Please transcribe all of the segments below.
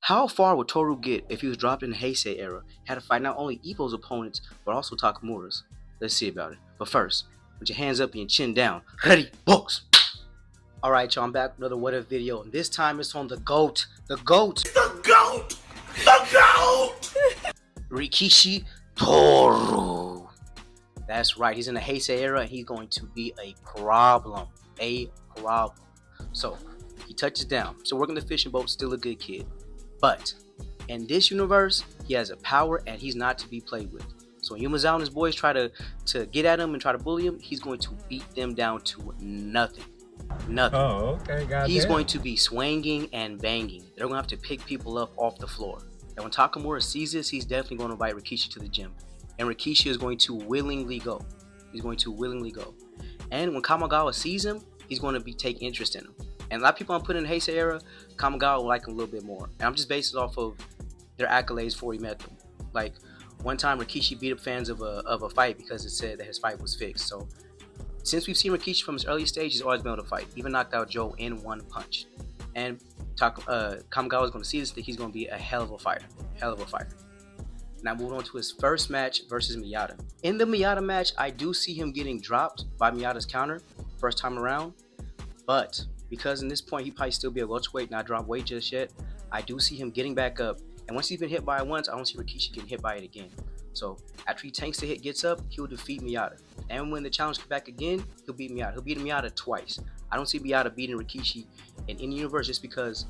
How far would TOORU get if he was dropped in the Heisei era? Had to fight not only Ippo's opponents, but also Takamura's. Let's see about it. But first, put your hands up and your chin down. Ready, box! Alright, y'all, I'm back with another What If video, and this time it's on the GOAT. The GOAT! The GOAT! The GOAT! Rikishi TOORU. That's right, he's in the Heisei era, and he's going to be a problem. So, he touches down. So working the fishing boat, still a good kid. But in this universe, he has a power and he's not to be played with. So when Yumazawa and his boys try to get at him and try to bully him, he's going to beat them down to nothing. Oh, okay, got He's that. going to be swinging and banging. They're going to have to pick people up off the floor. And when Takamura sees this, he's definitely going to invite Rikishi to the gym. And Rikishi is going to willingly go. He's going to willingly go. And when Kamigawa sees him, he's going to take interest in him. And a lot of people I'm putting in the Heisei era, Kamigawa will like him a little bit more. And I'm just basing it off of their accolades before he met them. Like, one time Rikishi beat up fans of a fight because it said that his fight was fixed. So, since we've seen Rikishi from his early stage, he's always been able to fight. Even knocked out Joe in one punch. And Kamigawa is going to see this, that he's going to be a hell of a fighter. Now moving on to his first match versus MIYATA. In the MIYATA match, I do see him getting dropped by MIYATA's counter first time around. But because in this point he probably still be a welterweight, not drop weight just yet, I do see him getting back up. And once he's been hit by it once, I don't see Rikishi getting hit by it again. So after he tanks the hit, gets up, he'll defeat MIYATA. And when the challenge comes back again, he'll beat MIYATA. He'll beat MIYATA twice. I don't see MIYATA beating Rikishi in any universe just because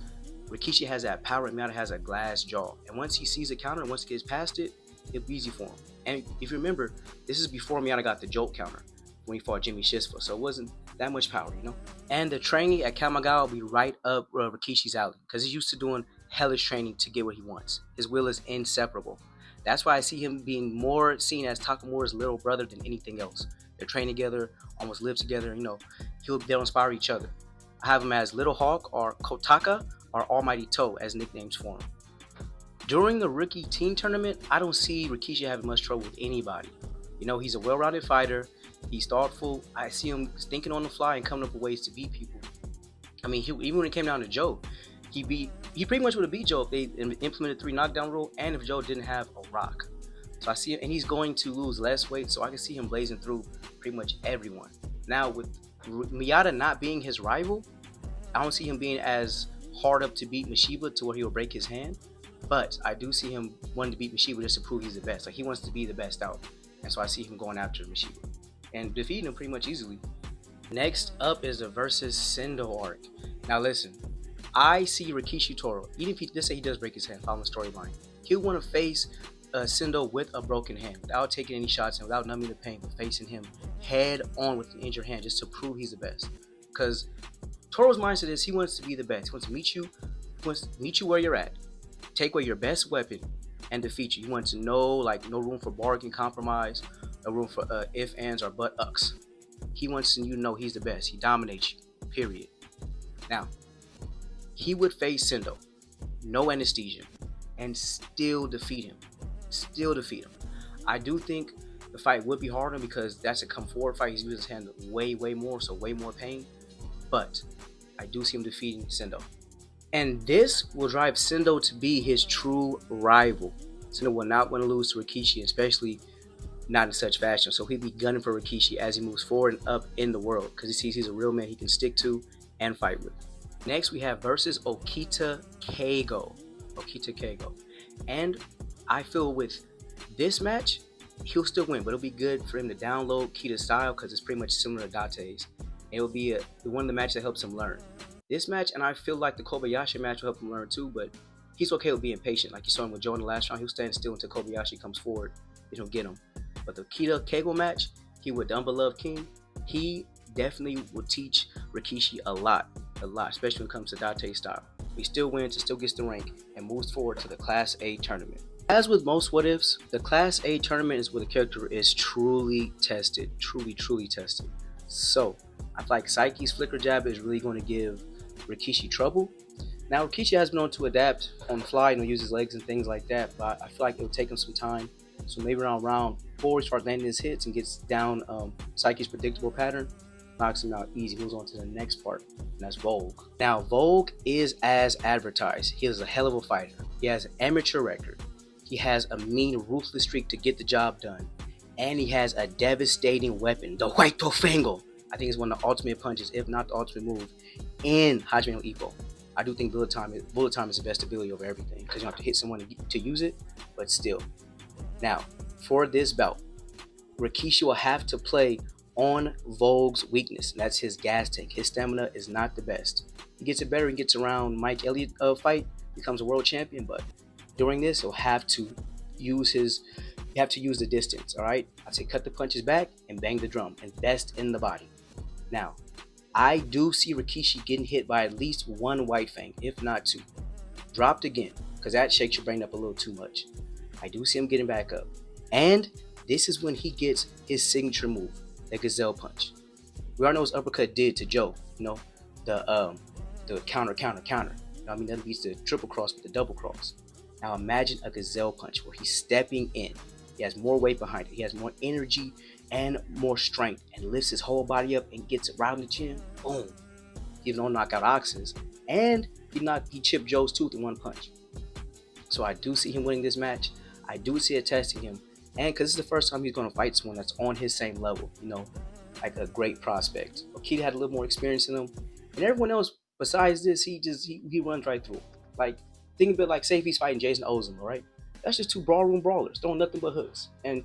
Rikishi has that power and MIYATA has a glass jaw. And once he sees the counter and once he gets past it, it'll be easy for him. And if you remember, this is before MIYATA got the jolt counter when he fought Jimmy Shisfa, so it wasn't that much power, you know. And the training at Kamigawa will be right up Rikishi's alley because he's used to doing hellish training to get what he wants. His will is inseparable. That's why I see him being more seen as Takamura's little brother than anything else. They train together, almost live together, you know. They'll inspire each other. I have him as Little Hawk or Kotaka or Almighty Toe as nicknames for him. During the rookie team tournament, I don't see Rikishi having much trouble with anybody. You know, he's a well-rounded fighter. He's thoughtful. I see him thinking on the fly and coming up with ways to beat people. I mean, even when it came down to Joe, he pretty much would have beat Joe if they implemented 3 knockdown rule and if Joe didn't have a rock. So I see him, and he's going to lose less weight, so I can see him blazing through pretty much everyone. Now, with MIYATA not being his rival, I don't see him being as hard up to beat Mishiba to where he will break his hand. But I do see him wanting to beat Mishiba just to prove he's the best. Like, he wants to be the best out. And so I see him going after Mishiba and defeating him pretty much easily. Next up is the versus SENDO arc. Now listen, I see Rikishi TOORU, even if he, let's say he does break his hand following the storyline, he'll want to face SENDO with a broken hand without taking any shots and without numbing the pain, but facing him head on with an injured hand just to prove he's the best. Because TOORU's mindset is he wants to be the best. He wants to meet you where you're at, take away your best weapon, and defeat you. He wants to know, like, no room for bargain, compromise, no room for if, ands, or but ucks. He wants you to know he's the best. He dominates you, period. Now, he would face SENDO, no anesthesia, and still defeat him. I do think the fight would be harder because that's a come forward fight. He's using his hand way more, so way more pain. But I do see him defeating SENDO. And this will drive SENDO to be his true rival. SENDO will not want to lose to Rikishi, especially not in such fashion. So he'll be gunning for Rikishi as he moves forward and up in the world because he sees he's a real man he can stick to and fight with. Next, we have versus OKITA Keigo. And I feel with this match, he'll still win, but it'll be good for him to download Kita's style because it's pretty much similar to Date's. It will be one of the matches that helps him learn. This match, and I feel like the Kobayashi match will help him learn too, but he's okay with being patient. Like you saw him with Joe in the last round, he'll stand still until Kobayashi comes forward and he'll get him. But the OKITA Keigo match, he with the Unbeloved King, he definitely will teach Rikishi a lot, especially when it comes to Date's style. He still wins, he still gets the rank, and moves forward to the Class A tournament. As with most what ifs, the Class A tournament is where the character is truly tested, truly tested. So I feel like SAEKI's flicker jab is really going to give Rikishi trouble. Now Rikishi has been able to adapt on the fly, use his legs and things like that, but I feel like it'll take him some time. So maybe around round 4 he starts landing his hits and gets down SAEKI's predictable pattern. knocks him out easy. Moves on to the next part, and that's VOLG. Now, VOLG is as advertised. He is a hell of a fighter. He has an amateur record. He has a mean, ruthless streak to get the job done. And he has a devastating weapon, the White Tofango. I think it's one of the ultimate punches, if not the ultimate move, in Hajime no Ippo. I do think bullet time is the best ability over everything, because you don't have to hit someone to use it, but still. Now, for this bout, Rikishi will have to play on VOLG's weakness, and that's his gas tank. His stamina is not the best. He gets it better and gets around Mike Elliott fight, becomes a world champion, but during this, he'll have to use the distance, all right? I say cut the punches back and bang the drum. Invest in the body. Now, I do see Rikishi getting hit by at least one White Fang, if not two. Dropped again, because that shakes your brain up a little too much. I do see him getting back up. And this is when he gets his signature move, the Gazelle Punch. We all know what uppercut did to Joe, you know, the counter. You know, I mean, that beats the triple cross with the double cross. Now imagine a Gazelle Punch where he's stepping in. He has more weight behind it. He has more energy and more strength, and lifts his whole body up and gets around the chin. Boom. Even though knockout Ox's, and he chipped Joe's tooth in one punch. So I do see him winning this match. I do see it testing him, and because this is the first time he's going to fight someone that's on his same level, you know, like a great prospect. OKITA had a little more experience in him, and everyone else besides this, he runs right through. Like, think of it like, say if he's fighting Jason OZUMA, right? That's just two ballroom brawlers throwing nothing but hooks. And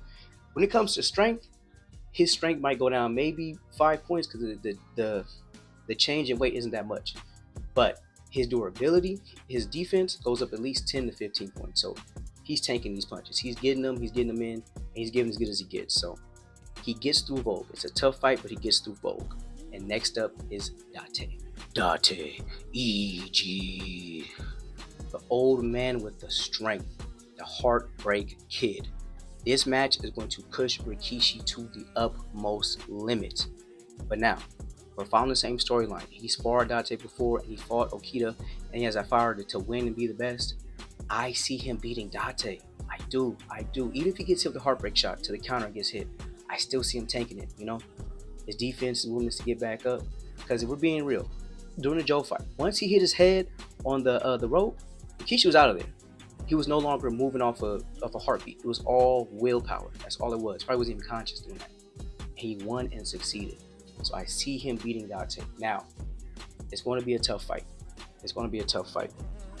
when it comes to strength, his strength might go down maybe 5 points because the change in weight isn't that much. But his durability, his defense goes up at least 10 to 15 points. So he's tanking these punches. He's getting them in, and he's giving as good as he gets. So he gets through VOLG. It's a tough fight, but he gets through VOLG. And next up is Date. Date EG. The old man with the strength. The Heartbreak Kid. This match is going to push Rikishi to the utmost limit. But now, we're following the same storyline. He sparred Date before, and he fought OKITA, and he has that fire to win and be the best. I see him beating Date. I do. Even if he gets hit with a heartbreak shot to the counter and gets hit, I still see him tanking it, you know? His defense, his willingness to get back up. Because if we're being real, during the Joe fight, once he hit his head on the rope, Rikishi was out of there. He was no longer moving off of a heartbeat. It was all willpower. That's all it was. Probably wasn't even conscious doing that. He won and succeeded. So I see him beating Date. Now, it's going to be a tough fight.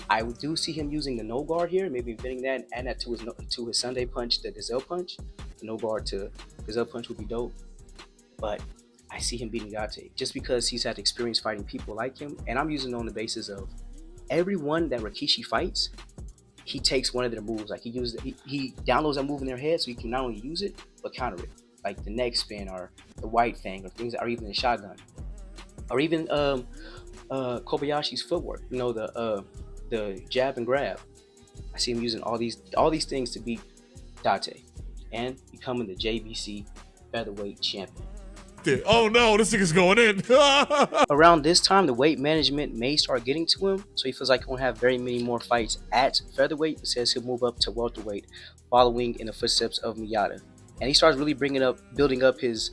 I do see him using the no guard here, maybe fitting that and add that to his Sunday punch, the Gazelle Punch. The no guard to Gazelle Punch would be dope. But I see him beating Date just because he's had experience fighting people like him. And I'm using it on the basis of everyone that Rikishi fights, he takes one of their moves. Like he downloads that move in their head so he can not only use it, but counter it. Like the neck spin or the White Fang or things that are even the shotgun. Or even Kobayashi's footwork. You know, the jab and grab. I see him using all these things to beat Date and becoming the JBC featherweight champion. Oh no, this nigga's going in. Around this time, the weight management may start getting to him, so he feels like he won't have very many more fights at featherweight. It says he'll move up to welterweight, following in the footsteps of MIYATA. And he starts really building up his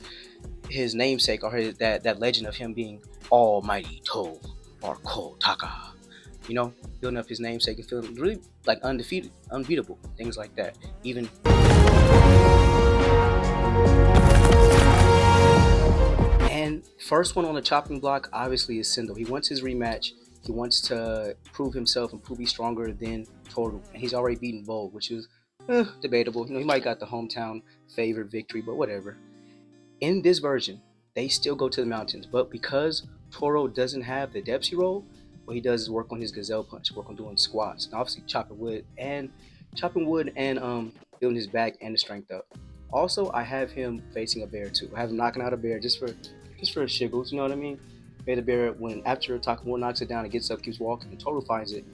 namesake, or that legend of him being Almighty To or Ko Taka. You know, building up his namesake and feeling really like undefeated, unbeatable, things like that. Even. And first one on the chopping block, obviously, is Sendo. He wants his rematch. He wants to prove himself and prove he's stronger than TOORU. And he's already beaten VOLG, which is debatable. You know, he might got the hometown favorite victory, but whatever. In this version, they still go to the mountains. But because TOORU doesn't have the Depsy roll, what he does is work on his Gazelle Punch, work on doing squats, and obviously chopping wood and building his back and the strength up. Also, I have him facing a bear too. I have him knocking out a bear just for shiggles, you know what I mean? Maybe the bear, when after TAKAMURA knocks it down, it gets up, keeps walking, and TOORU finds it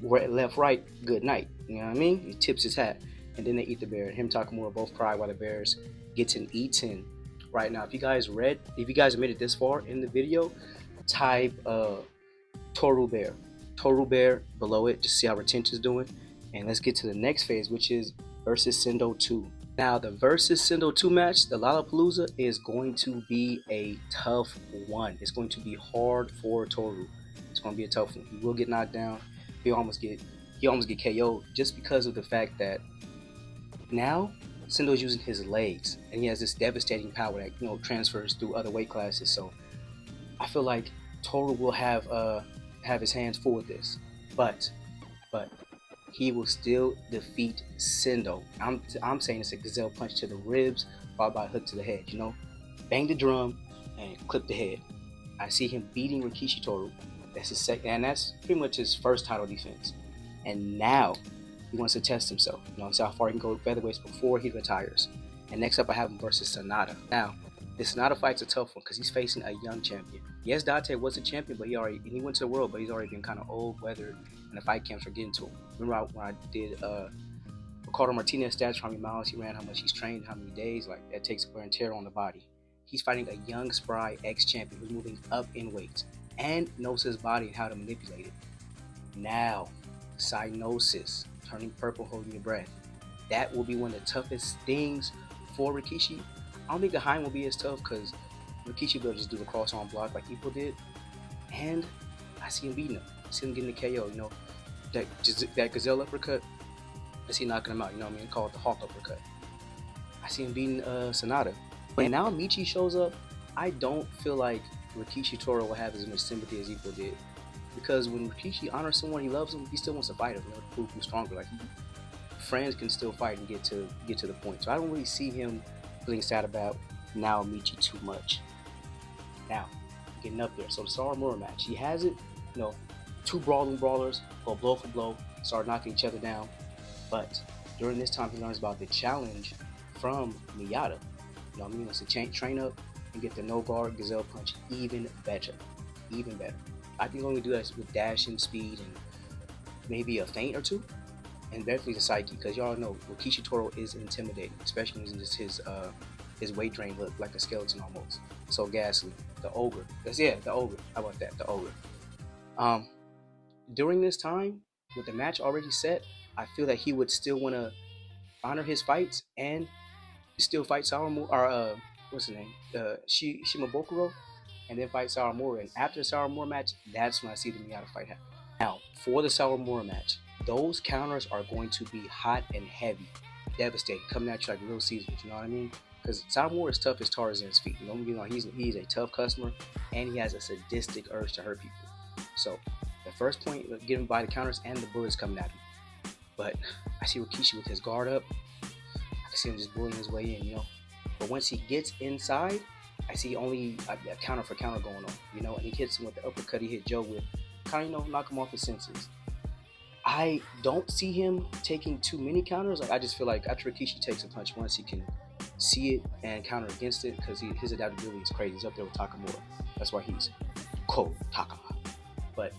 left, right, good night. You know what I mean? He tips his hat, and then they eat the bear. Him and TAKAMURA both cry while the bears gets an E10. Right now, if you guys made it this far in the video, type TOORU bear below it, just see how retention's doing. And let's get to the next phase, which is versus SENDO 2. Now, the versus Sendo 2 match, the Lollapalooza, is going to be a tough one. It's going to be hard for TOORU. It's going to be a tough one. He will get knocked down. He almost get KO'd just because of the fact that now Sendo is using his legs and he has this devastating power that transfers through other weight classes. So I feel like TOORU will have his hands full with this, but he will still defeat Sendo. I'm saying it's a gazelle punch to the ribs followed by a hook to the head. Bang the drum and clip the head. I see him beating Rikishi TOORU. That's his second, and that's pretty much his first title defense. And now he wants to test himself. See how far he can go with featherweights before he retires. And next up, I have him versus SANADA. Now, the SANADA fight's a tough one because he's facing a young champion. Yes, Date was a champion, but he went to the world, but he's already been kind of old, weathered, and the fight camps are getting to him. Remember when I did Ricardo Martinez stats, how many miles he ran, how much he's trained, how many days? Like, that takes wear and tear on the body. He's fighting a young, spry ex-champion who's moving up in weight and knows his body and how to manipulate it. Now, cyanosis, turning purple, holding your breath. That will be one of the toughest things for Rikishi. I don't think the Hein will be as tough because Rikishi will just do the cross arm block like Ippo did. And I see him beating him. I see him getting the KO, that gazelle uppercut. I see him knocking him out, call it the Hawk uppercut. I see him beating SANADA. But now Michi shows up, I don't feel like Rikishi TOORU will have as much sympathy as Ippo did. Because when Rikishi honors someone, he loves him, he still wants to fight him, to prove who's stronger. Like, friends can still fight and get to the point. So I don't really see him feeling sad about now Michi too much. Now, getting up there. So the Sawamura match, he has it, two brawlers go blow for blow, start knocking each other down. But during this time, he learns about the challenge from MIYATA. He wants to train up and get the no guard gazelle punch even better. I think he's only do that with dashing speed and maybe a feint or two, and definitely the SAEKI, because y'all know Rikishi TOORU is intimidating, especially using just his weight drain look like a skeleton almost. So ghastly. The ogre. The ogre. How about that? The ogre. During this time, with the match already set, I feel that he would still want to honor his fights and still fight Sawamura, or what's his name? Shimabukuro, and then fight Sawamura. And after the Sawamura match, that's when I see the MIYATA fight happen. Now, for the Sawamura match, those counters are going to be hot and heavy, devastating, coming at you like real Caesars, you know what I mean? Because Sawamura is tough as Tarzan's feet. He's a tough customer, and he has a sadistic urge to hurt people. So the first point, get him by the counters and the bullets coming at him. But I see Rikishi with his guard up. I can see him just bullying his way in, But once he gets inside, I see only a counter for counter going on, and he hits him with the uppercut he hit Joe with, kind of, knock him off his senses. I don't see him taking too many counters. Like, I just feel like after Rikishi takes a punch once, he can see it and counter against it, because his adaptability is crazy. He's up there with Takamura. That's why he's TAKAMURA. But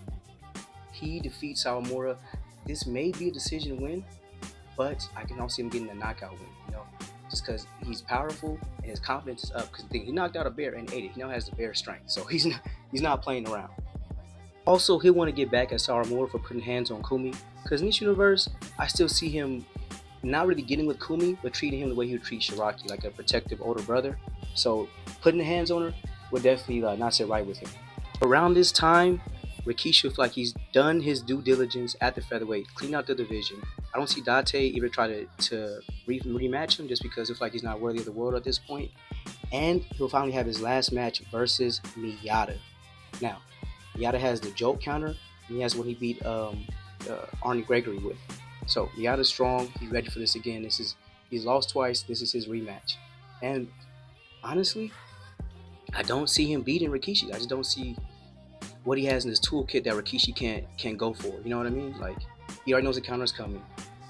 he defeats Sawamura. This may be a decision win, but I can also see him getting a knockout win, just because he's powerful and his confidence is up. Because he knocked out a bear and ate it. He now has the bear strength, so he's not playing around. Also, he'll want to get back at Sawamura for putting hands on Kumi, because in this universe, I still see him not really getting with Kumi, but treating him the way he would treat Shiraki, like a protective older brother. So putting the hands on her would definitely not sit right with him. Around this time, Rikishi feels like he's done his due diligence at the featherweight, clean out the division. I don't see Date even try to rematch him, just because it's like he's not worthy of the world at this point. And he'll finally have his last match versus MIYATA. Now, MIYATA has the joke counter, and he has what he beat Arnie Gregory with. So MIYATA's strong. He's ready for this again. He's lost twice. This is his rematch. And honestly, I don't see him beating Rikishi. I just don't see what he has in his toolkit that Rikishi can't go for. You know what I mean? Like, he already knows the counter's coming.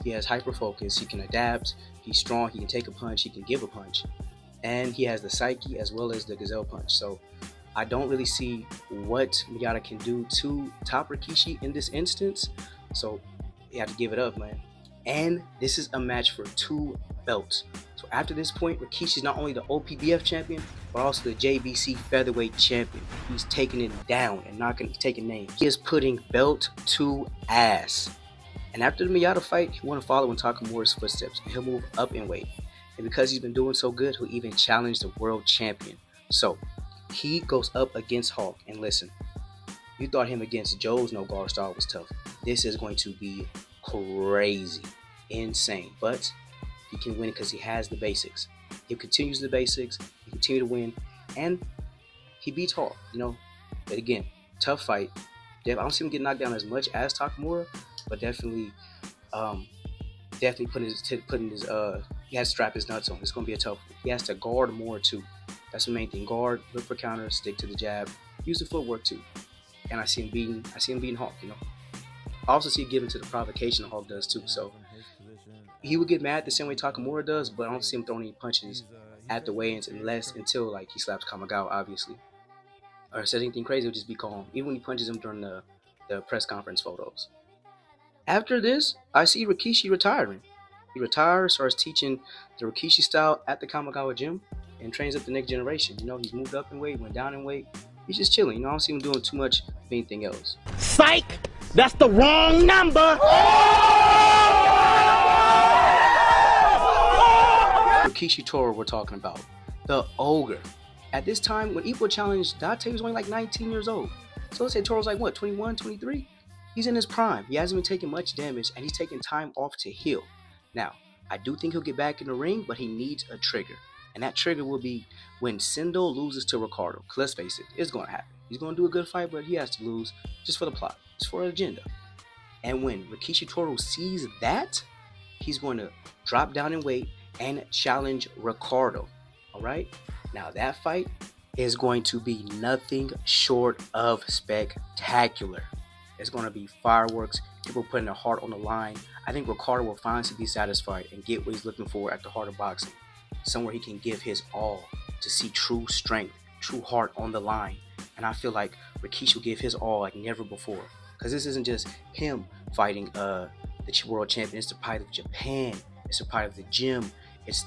He has hyper focus. He can adapt. He's strong. He can take a punch. He can give a punch. And he has the SAEKI as well as the gazelle punch. So I don't really see what MIYATA can do to top Rikishi in this instance. So you have to give it up, man. And this is a match for 2 belts. So after this point, Rikishi is not only the OPBF champion, but also the JBC featherweight champion. He's taking it down and taking names. He is putting belt to ass. And after the MIYATA fight, he want to follow in Takamura's footsteps, and he'll move up in weight. And because he's been doing so good, he'll even challenge the world champion. So he goes up against Hawk. And listen, you thought him against Joe's no guard style was tough. This is going to be crazy, insane. But he can win because he has the basics. He continues the basics, he continue to win, and he beats Hawk, you know. But again, tough fight. I don't see him get knocked down as much as Takamura, but definitely putting his he has to strap his nuts on. It's gonna be a tough one. He has to guard more too. That's the main thing. Guard, look for counters, stick to the jab, use the footwork too. And I see him beating Hawk, you know. I also see it given to the provocation that Hawk does too. So he would get mad the same way Takamura does, but I don't see him throwing any punches at the weigh-ins until like he slaps Kamigawa, obviously. Or says anything crazy, he'll just be calm. Even when he punches him during the press conference photos. After this, I see Rikishi retiring. He retires, starts teaching the Rikishi style at the Kamigawa gym, and trains up the next generation. You know, he's moved up in weight, went down in weight. He's just chilling. You know, I don't see him doing too much of anything else. Psych! That's the wrong number! Rikishi TOORU we're talking about. The Ogre. At this time, when Ippo challenged Date, he was only like 19 years old. So let's say TOORU's like, what, 21, 23? He's in his prime. He hasn't been taking much damage, and he's taking time off to heal. Now, I do think he'll get back in the ring, but he needs a trigger. And that trigger will be when SENDO loses to Ricardo. Because let's face it, it's going to happen. He's going to do a good fight, but he has to lose just for the plot. Just for an agenda. And when Rikishi TOORU sees that, he's going to drop down in weight and challenge Ricardo. Alright? Now that fight is going to be nothing short of spectacular. It's going to be fireworks, people putting their heart on the line. I think Ricardo will finally be satisfied and get what he's looking for at the heart of boxing. Somewhere he can give his all to see true strength, true heart on the line. And I feel like Rikishi will give his all like never before. Because this isn't just him fighting the world champion. It's the pride of Japan. It's the pride of the gym. It's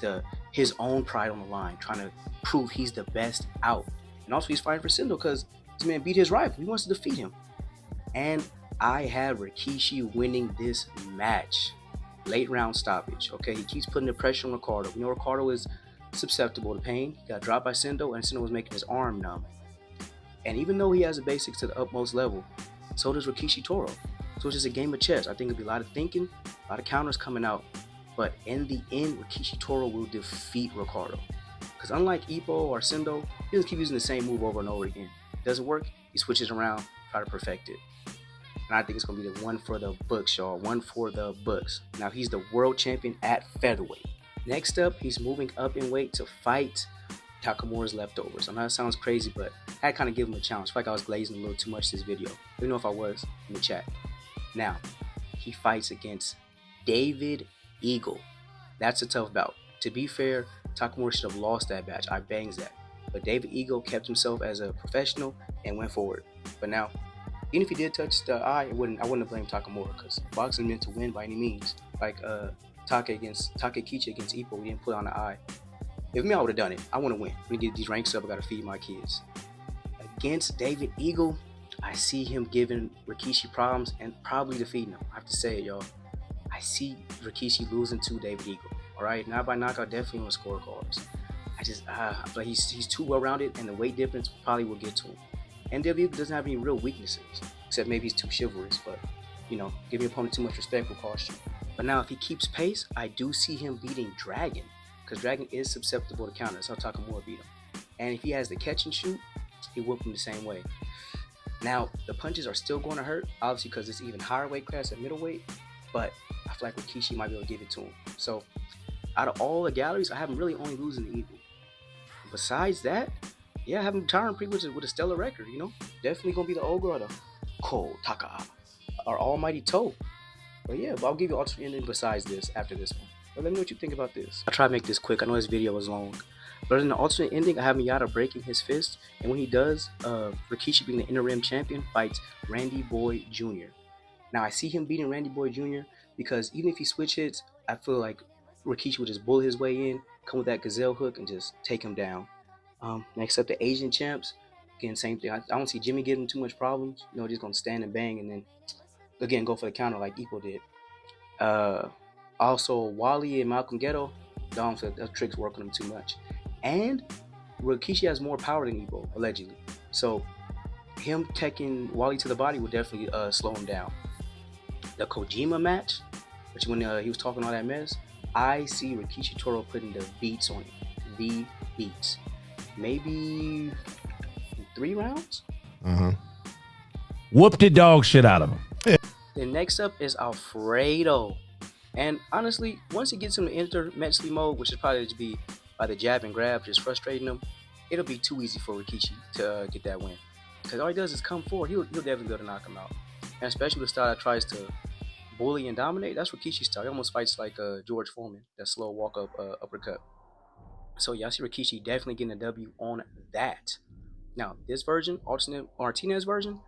his own pride on the line, trying to prove he's the best out. And also he's fighting for SENDO because this man beat his rival. He wants to defeat him. And I have Rikishi winning this match. Late round stoppage. Okay, he keeps putting the pressure on Ricardo. We know Ricardo is susceptible to pain. He got dropped by SENDO, and SENDO was making his arm numb. And even though he has the basics to the utmost level, so does Rikishi TOORU. So it's just a game of chess. I think it'll be a lot of thinking, a lot of counters coming out. But in the end, Rikishi TOORU will defeat Ricardo. Because unlike Ippo or SENDO, he doesn't keep using the same move over and over again. It doesn't work, he switches around, try to perfect it. And I think it's going to be the one for the books, y'all. One for the books. Now, he's the world champion at featherweight. Next up, he's moving up in weight to fight Takamura's leftovers. I know that sounds crazy, but I had to kind of give him a challenge. I feel like I was glazing a little too much this video. Let me know if I was in the chat. Now, he fights against David Eagle. That's a tough bout. To be fair, Takamura should have lost that match. I bangs that. But David Eagle kept himself as a professional and went forward. But now, even if he did touch the eye, I wouldn't have blamed Takamura because boxing meant to win by any means. Like Takekichi against Ippo, we didn't put on the eye. If me, I would have done it. I want to win. Let me get these ranks up. I got to feed my kids. Against David Eagle, I see him giving Rikishi problems and probably defeating him. I have to say it, y'all. I see Rikishi losing to David Eagle. All right, not by knockout, definitely on the scorecards. But he's too well-rounded, and the weight difference probably will get to him. And David Eagle doesn't have any real weaknesses, except maybe he's too chivalrous. But you know, giving your opponent too much respect will cost you. But now, if he keeps pace, I do see him beating Dragon, because Dragon is susceptible to counters. That's how Takamura beat him. And if he has the catch and shoot, he whooped him the same way. Now, the punches are still going to hurt, obviously, because it's even higher weight class at middleweight. But I feel like Rikishi might be able to give it to him. So, out of all the galleries, I have him really only losing to Eagle. Besides that, yeah, I have him retiring pretty much with a stellar record, you know? Definitely going to be the Ogre or the Taka or Almighty Toe. But yeah, I'll give you alternate ending besides this after this one. But let me know what you think about this. I'll try to make this quick. I know this video was long. But in the alternate ending, I have MIYATA breaking his fist. And when he does, Rikishi being the interim champion fights Randy Boy Jr. Now, I see him beating Randy Boy Jr. because even if he switch hits, I feel like Rikishi will just bullet his way in, come with that gazelle hook, and just take him down. Next up, the Asian champs. Again, same thing. I don't see Jimmy giving too much problems. You know, just going to stand and bang and then, again, go for the counter like Ippo did. Also, Wally and Malcolm Ghetto. Dom said that trick's working him too much. And Rikishi has more power than Ippo, allegedly. So him taking Wally to the body would definitely slow him down. The Kojima match, which when he was talking all that mess, I see Rikishi TOORU putting the beats on it. The beats. Maybe 3 rounds? Whoop the dog shit out of him. Then next up is Alfredo. And honestly, once he gets him to enter Metzli mode, which is probably to be by the jab and grab, just frustrating him, it'll be too easy for Rikishi to get that win. Because all he does is come forward. He'll definitely be able to knock him out. And especially with the style that tries to bully and dominate, that's Rikishi's style. He almost fights like George Foreman, that slow walk up uppercut. So yeah, I see Rikishi definitely getting a W on that. Now, this version, alternate Martinez version,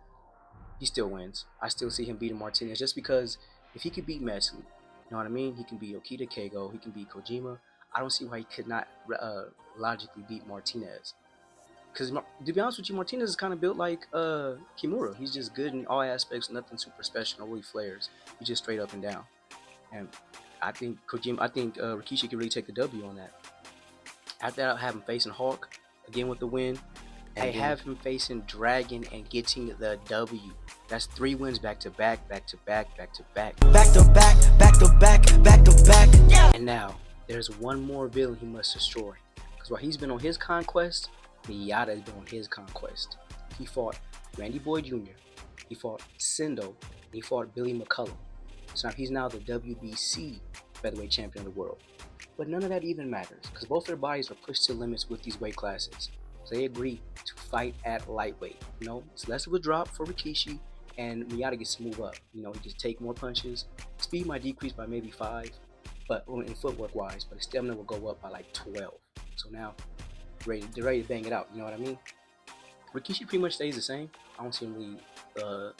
he still wins. I still see him beating Martinez just because if he could beat Metzli, you know what I mean? He can beat OKITA, Keigo, he can beat Kojima. I don't see why he could not logically beat Martinez. Because to be honest with you, Martinez is kind of built like Kimura. He's just good in all aspects, nothing super special, no really flares. He's just straight up and down. And I think Rikishi can really take the W on that. After that, I have him facing Hawk again with the win. I have him facing Dragon and getting the W. That's 3 wins back to back, back to back, back to back. Back to back, back to back, back to back. Yeah. And now, there's one more villain he must destroy. Because while he's been on his conquest, MIYATA has been on his conquest. He fought Randy Boy Jr., he fought SENDO, and he fought Billy McCullum. So now he's now the WBC featherweight champion of the world. But none of that even matters, because both their bodies are pushed to limits with these weight classes. So they agree to fight at lightweight. You know, it's less of a drop for Rikishi, and MIYATA gets to move up. You know, he just take more punches. Speed might decrease by maybe 5, but in footwork wise, but his stamina will go up by like 12. So now they're ready to bang it out. You know what I mean? Rikishi pretty much stays the same. I don't see him really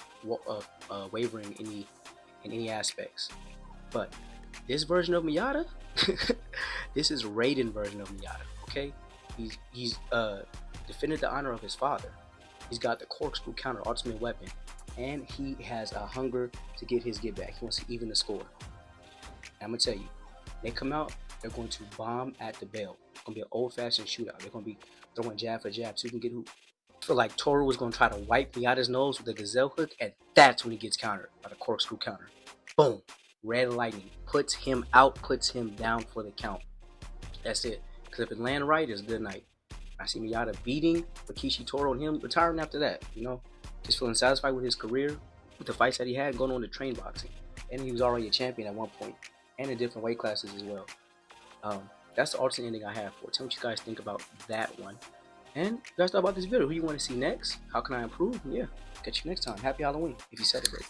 wavering in any aspects. But this version of MIYATA, this is RAIDEN version of MIYATA. Okay, he's defended the honor of his father. He's got the corkscrew counter ultimate weapon, and he has a hunger to get his get back. He wants to even the score. And I'm gonna tell you, they come out, they're going to bomb at the bell. It's gonna be an old-fashioned shootout. They're gonna be throwing jab for jab so you can get who. I feel like TOORU was gonna try to wipe MIYATA's nose with a gazelle hook, and that's when he gets countered by the corkscrew counter. Boom! Red lightning puts him out, puts him down for the count. That's it. Because if it land right, it's good night. I see MIYATA beating Rikishi, TOORU, and him retiring after that. You know, just feeling satisfied with his career, with the fights that he had, going on to train boxing, and he was already a champion at one point, and in different weight classes as well. That's the alternate ending I have for it. Tell me what you guys think about that one. And you guys thought about this video. Who you want to see next? How can I improve? Yeah, catch you next time. Happy Halloween if you celebrate.